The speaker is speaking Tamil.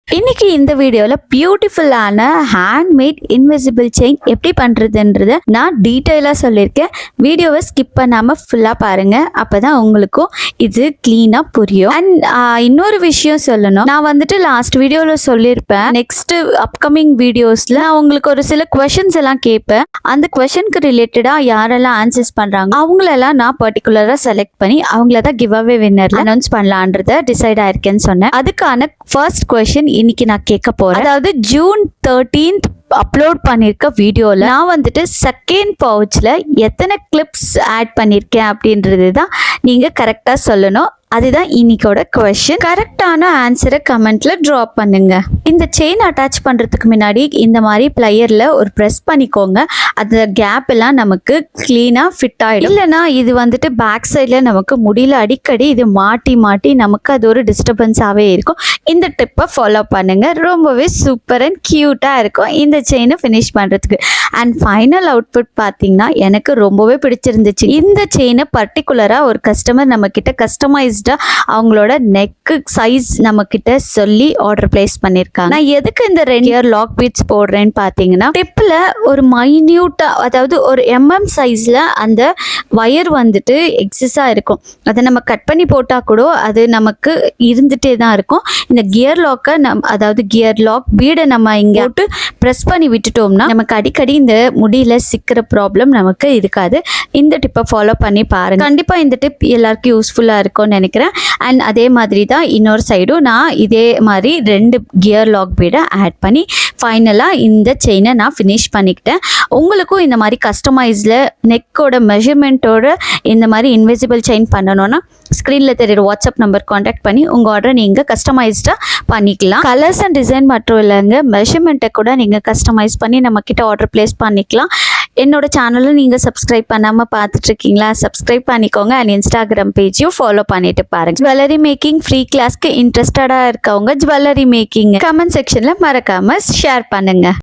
இன்னைக்கு இந்த வீடியோல பியூட்டிஃபுல்லான ஹேண்ட்மேட் இன்விசிபிள் செயின் எப்படி பண்றதுன்றத நான் டீட்டெயிலா சொல்லியிருக்கேன். வீடியோவை ஸ்கிப் பண்ணாம ஃபுல்லா பாருங்க, அப்பதான் உங்களுக்கும் இது கிளீனா புரியும். அண்ட் இன்னொரு விஷயம் சொல்லணும், நான் வந்துட்டு லாஸ்ட் வீடியோல சொல்லியிருப்பேன், நெக்ஸ்ட் அப்கமிங் வீடியோஸ்ல நான் உங்களுக்கு ஒரு சில கொஸ்டின்ஸ் எல்லாம் கேட்பேன். அந்த கொஸ்டினுக்கு ரிலேட்டடா யாரெல்லாம் ஆன்சர்ஸ் பண்றாங்க அவங்களெல்லாம் நான் பர்டிகுலரா செலக்ட் பண்ணி அவங்களதான் கிவ் அவே வின்னர் அனௌன்ஸ் பண்ணலான்றத டிசைட் ஆயிருக்கேன்னு சொன்னேன். அதுக்கான ஃபர்ஸ்ட் கொஸ்டின் இன்னைக்கு நான் கேட்க போறேன். அதாவது ஜூன் 13th அப்லோட் பண்ணிருக்க வீடியோல நான் வந்துட்டு செகண்ட் பவுச்ல எத்தனை கிளிப்ஸ் ஆட் பண்ணிருக்கேன் அப்படின்றது தான் நீங்க கரெக்டா சொல்லணும். அதுதான் இன்னைக்கோட கொஸ்டின். கரெக்டான ஆன்சரை கமெண்ட்ல ட்ராப் பண்ணுங்க. இந்த செயின் அட்டாச் பண்றதுக்கு முன்னாடி இந்த மாதிரி பிளையர்ல ஒரு ப்ரெஸ் பண்ணிக்கோங்க. அந்த கேப் எல்லாம் நமக்கு கிளீனா ஃபிட் ஆயிடும். இல்லைன்னா இது வந்துட்டு பேக் சைட்ல நமக்கு முடியல அடிக்கடி இது மாட்டி மாட்டி நமக்கு அது ஒரு டிஸ்டர்பன்ஸாவே இருக்கும். இந்த டிப்பை ஃபாலோ பண்ணுங்க, ரொம்பவே சூப்பர் அண்ட் கியூட்டா இருக்கும் இந்த செயினை ஃபினிஷ் பண்றதுக்கு. அண்ட் ஃபைனல் அவுட்புட் பார்த்தீங்கன்னா எனக்கு ரொம்பவே பிடிச்சிருந்துச்சு. இந்த செயினை பர்டிகுலரா ஒரு கஸ்டமர் நம்ம கிட்ட கஸ்டமைஸ்டா அவங்களோட நெக்கு சைஸ் நம்ம கிட்ட சொல்லி ஆர்டர் பிளேஸ் பண்ணிருக்காங்க. நான் எதுக்கு இந்த 2 இயர் லாக் பீட்ஸ் போடுறேன்னு பாத்தீங்கன்னா, டிப்ல ஒரு மைன்யூட்டா, அதாவது ஒரு சைஸ்ல அந்த வயர் வந்துட்டு எக்ஸஸா இருக்கும். அதை நம்ம கட் பண்ணி போட்டா கூட அது நமக்கு இருந்துட்டே தான் இருக்கும். இந்த கியர் லாக்கை அதாவது கியர் லாக் பீடை நம்ம இங்க போட்டு ப்ரெஸ் பண்ணி விட்டுட்டோம்னா நமக்கு அடிக்கடி இந்த முடியில சிக்கிற ப்ராப்ளம் நமக்கு இருக்காது. இந்த டிப்பை ஃபாலோ பண்ணி பாருங்க, கண்டிப்பா இந்த டிப் எல்லாருக்கும் யூஸ்ஃபுல்லா இருக்கும்னு நினைக்கிறேன். அண்ட் அதே மாதிரி தான் இன்னொரு சைடும் நான் இதே மாதிரி 2 கியர் லாக் பீடை ஆட் பண்ணி ஃபைனலாக இந்த செயினை நான் ஃபினிஷ் பண்ணிக்கிட்டேன். உங்களுக்கும் இந்த மாதிரி கஸ்டமைஸில் நெக்கோட மெஷர்மெண்ட்டோட இந்த மாதிரி இன்விசிபிள் செயின் பண்ணணும்னா ஸ்க்ரீனில் தெரியுற வாட்ஸ்அப் நம்பர் காண்டாக்ட் பண்ணி உங்கள் ஆர்டரை நீங்கள் கஸ்டமைஸ்டாக பண்ணிக்கலாம். கலர்ஸ் அண்ட் டிசைன் மட்டும் இல்லைங்க, மெஷர்மெண்ட்டை கூட நீங்கள் கஸ்டமைஸ் பண்ணி நம்மக்கிட்ட ஆர்டர் பிளேஸ் பண்ணிக்கலாம். என்னோட சேனலும் நீங்கள் சப்ஸ்கிரைப் பண்ணாமல் பார்த்துட்ருக்கீங்களா? சப்ஸ்கிரைப் பண்ணிக்கோங்க. அண்ட் இன்ஸ்டாகிராம் பேஜையும் ஃபாலோ பண்ணிட்டு பாருங்க. ஜுவல்லரி மேக்கிங் ஃப்ரீ கிளாஸ்க்கு இன்ட்ரெஸ்டடாக இருக்கவங்க ஜுவல்லரி மேக்கிங் கமெண்ட் செக்ஷனில் மறக்காமல் ஷேர் பண்ணுங்க.